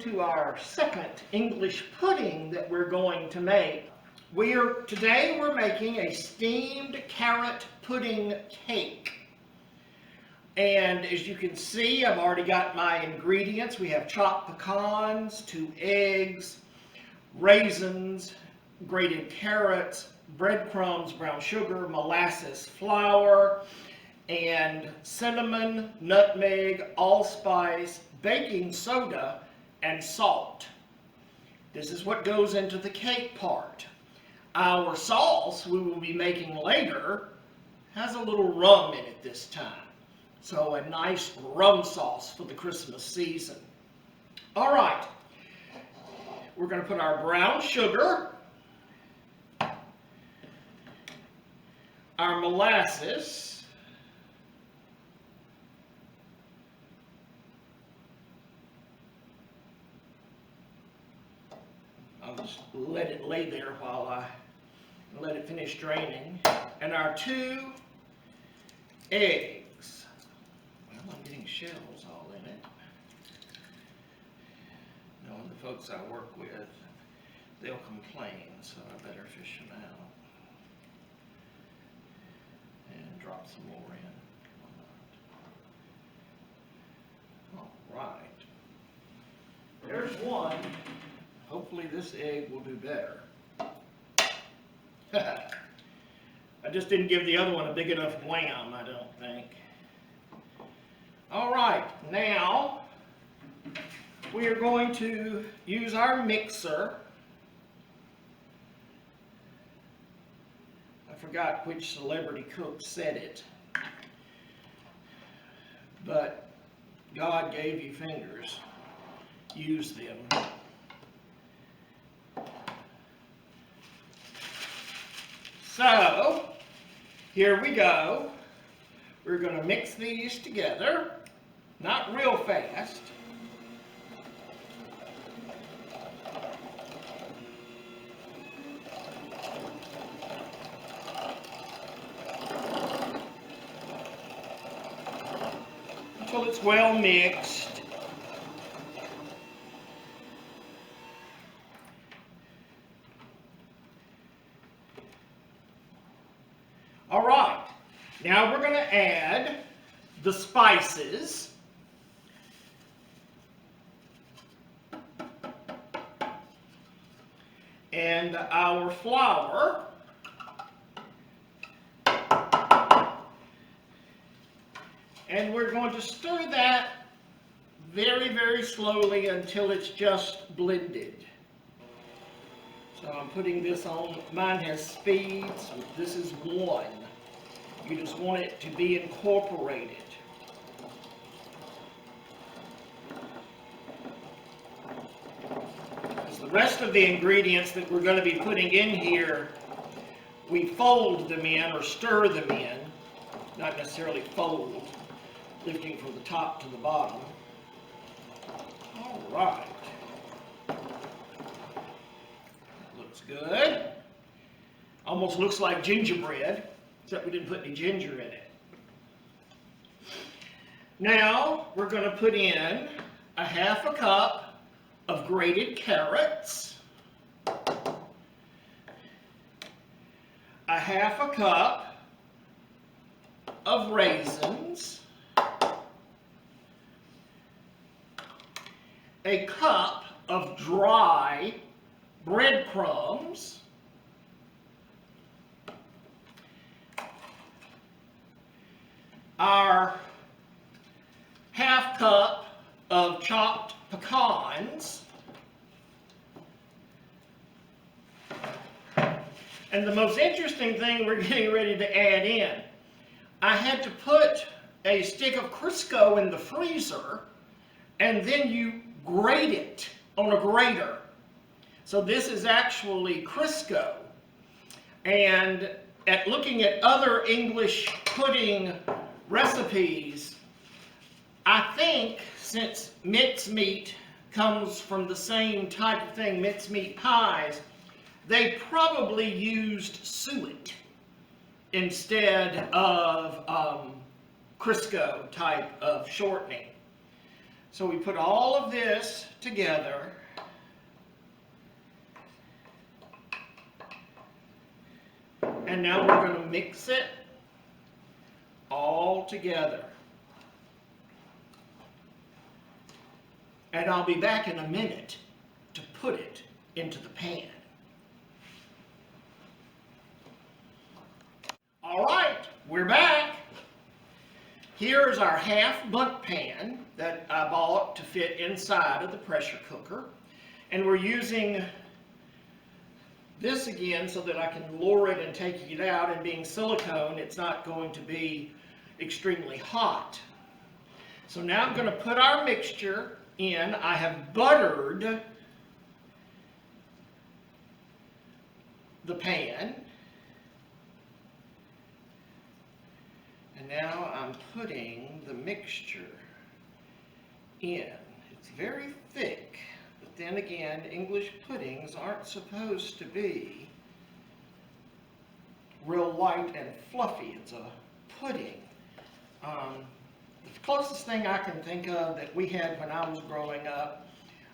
to our second English pudding that we're going to make. Today we're making a steamed carrot pudding cake. And as you can see, I've already got my ingredients. We have chopped pecans, 2 eggs, raisins, grated carrots, breadcrumbs, brown sugar, molasses, flour, and cinnamon, nutmeg, allspice, baking soda, and salt. This is what goes into the cake part. Our sauce we will be making later has a little rum in it this time. So a nice rum sauce for the Christmas season. All right, we're going to put our brown sugar, our molasses, I'll just let it lay there while I let it finish draining, and our 2 eggs. Well, I'm getting shells all in it. Knowing the folks I work with, they'll complain, so I better fish them out. And drop some more in. All right. There's one. Hopefully this egg will do better. I just didn't give the other one a big enough wham, I don't think. All right, now we are going to use our mixer. I forgot which celebrity cook said it, but God gave you fingers. Use them. So, here we go. We're going to mix these together, not real fast. Until it's well mixed. All right, now we're going to add the spices. And our flour. And we're going to stir that very, very slowly until it's just blended. So I'm putting this on, mine has speeds, this is 1. You just want it to be incorporated. As the rest of the ingredients that we're going to be putting in here, we fold them in or stir them in, not necessarily fold, lifting from the top to the bottom. All right. Good. Almost looks like gingerbread, except we didn't put any ginger in it. Now we're going to put in a 1/2 cup of grated carrots, a 1/2 cup of raisins, a cup of dry bread crumbs, our 1/2 cup of chopped pecans, and the most interesting thing we're getting ready to add in, I had to put a stick of Crisco in the freezer, and then you grate it on a grater. So this is actually Crisco, and looking at other English pudding recipes, I think since mincemeat comes from the same type of thing, mincemeat pies, they probably used suet instead of Crisco type of shortening. So we put all of this together. And now we're going to mix it all together. And I'll be back in a minute to put it into the pan. All right, we're back. Here's our half bundt pan that I bought to fit inside of the pressure cooker. And we're using this again so that I can lower it and take it out, and being silicone, it's not going to be extremely hot. So now I'm going to put our mixture in. I have buttered the pan. And now I'm putting the mixture in. It's very thick. But then again, English puddings aren't supposed to be real light and fluffy. It's a pudding. The closest thing I can think of that we had when I was growing up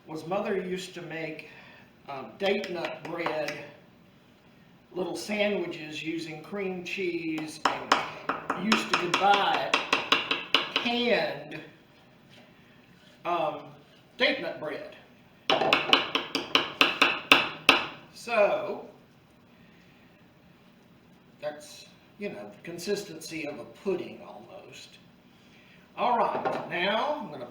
was Mother used to make date nut bread, little sandwiches using cream cheese, and used to buy canned date nut bread. So that's, you know, the consistency of a pudding almost. All right, now I'm going to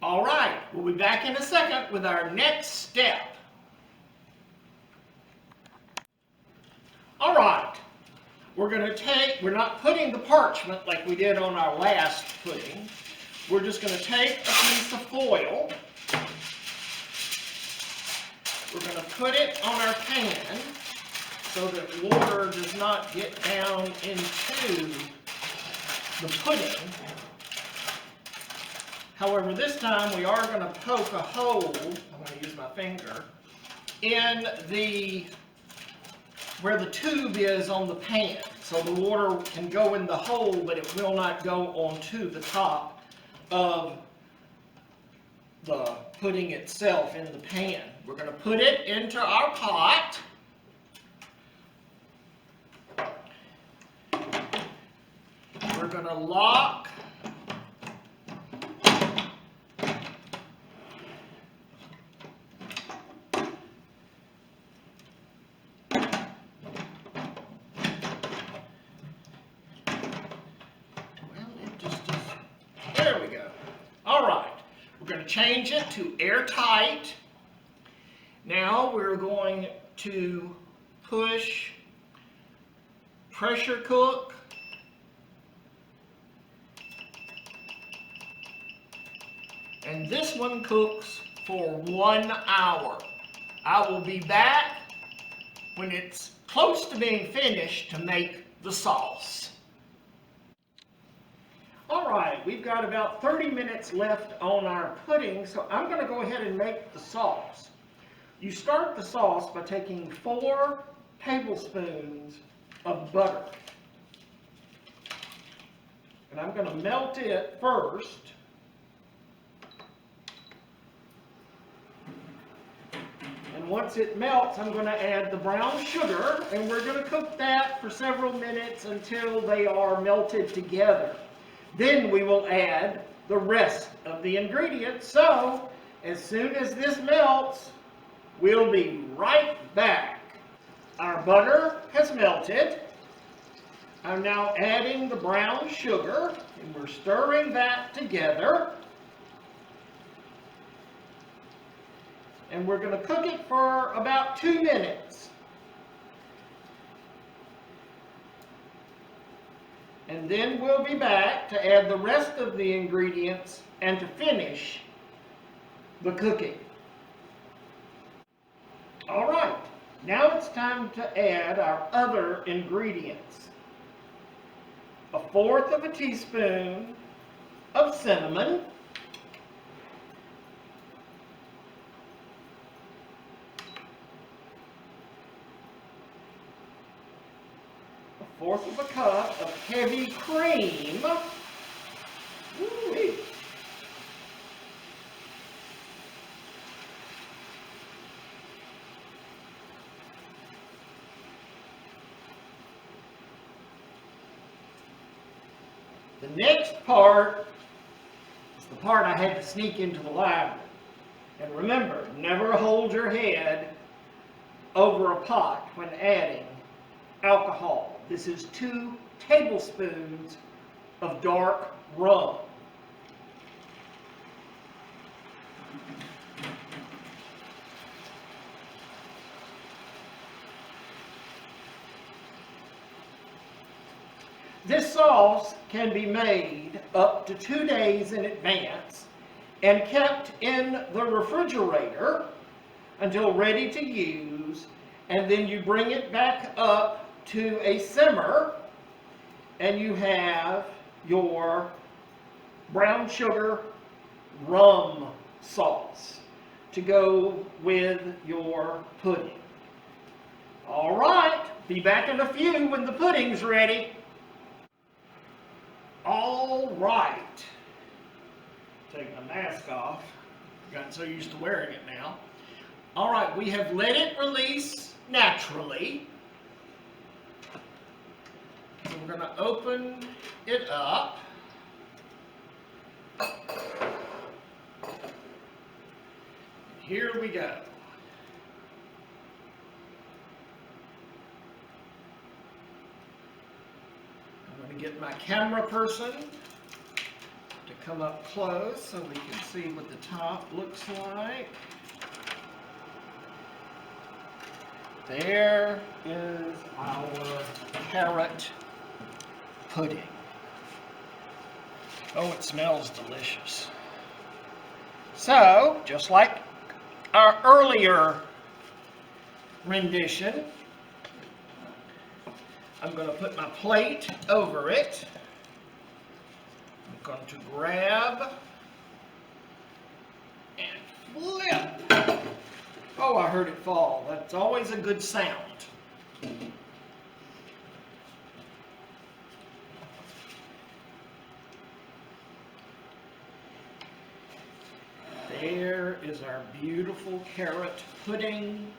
All right, we'll be back in a second with our next step. All right, we're not putting the parchment like we did on our last pudding. We're just going to take a piece of foil. We're going to put it on our pan so that water does not get down into the pudding. However, this time we are going to poke a hole, I'm going to use my finger, in where the tube is on the pan. So the water can go in the hole, but it will not go onto the top of the pudding itself in the pan. We're going to put it into our pot. We're going to lock change it to airtight. Now we're going to push pressure cook. And this one cooks for 1 hour. I will be back when it's close to being finished to make the sauce. All right, we've got about 30 minutes left on our pudding, so I'm going to go ahead and make the sauce. You start the sauce by taking 4 tablespoons of butter. And I'm going to melt it first. And once it melts, I'm going to add the brown sugar, and we're going to cook that for several minutes until they are melted together. Then we will add the rest of the ingredients. So, as soon as this melts, we'll be right back. Our butter has melted. I'm now adding the brown sugar, and we're stirring that together. And we're going to cook it for about 2 minutes. And then we'll be back to add the rest of the ingredients and to finish the cooking. All right, now it's time to add our other ingredients. 1/4 of a teaspoon of cinnamon, 1 1/4 of a cup of heavy cream. Woo-wee. The next part is the part I had to sneak into the library. And remember, never hold your head over a pot when adding alcohol. This is 2 tablespoons of dark rum. This sauce can be made up to 2 days in advance and kept in the refrigerator until ready to use, and then you bring it back up to a simmer and you have your brown sugar rum sauce to go with your pudding. All right, be back in a few when the pudding's ready. All right, take my mask off. Gotten so used to wearing it now. All right, we have let it release naturally. So we're going to open it up. Here we go. I'm going to get my camera person to come up close so we can see what the top looks like. There is our carrot pudding. Oh, it smells delicious. So, just like our earlier rendition, I'm going to put my plate over it. I'm going to grab and flip. Oh, I heard it fall. That's always a good sound. There is our beautiful carrot pudding.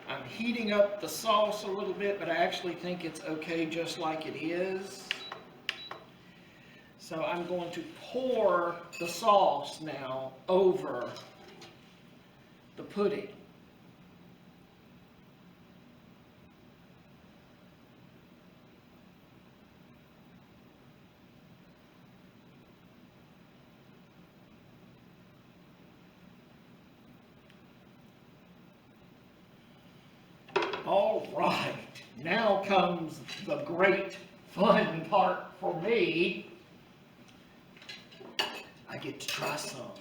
I'm heating up the sauce a little bit, but I actually think it's okay just like it is. So I'm going to pour the sauce now over the pudding. All right, now comes the great fun part for me. I get to try some.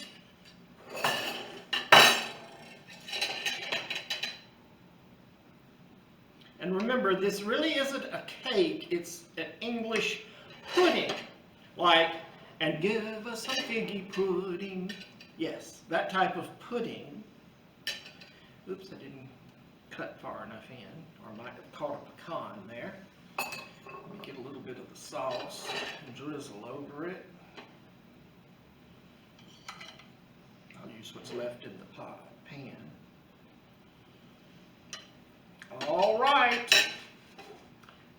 And remember, this really isn't a cake, it's an English pudding. Like, and give us a figgy pudding. Yes, that type of pudding. Oops, I didn't cut far enough in, or I might have caught a pecan there. Let me get a little bit of the sauce and drizzle over it. I'll use what's left in the pan. All right,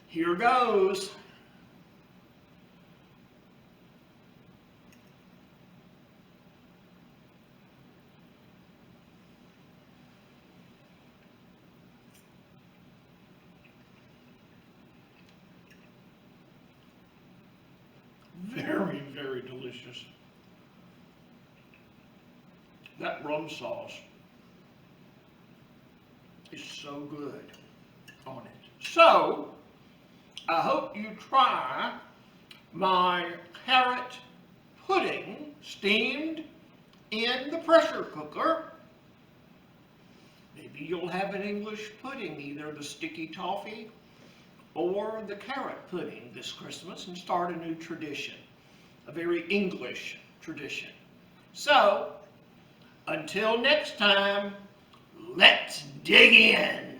here goes. Very, very delicious. That rum sauce is so good on it. So, I hope you try my carrot pudding steamed in the pressure cooker. Maybe you'll have an English pudding, either the sticky toffee or the carrot pudding this Christmas, and start a new tradition, a very English tradition. So, until next time, let's dig in.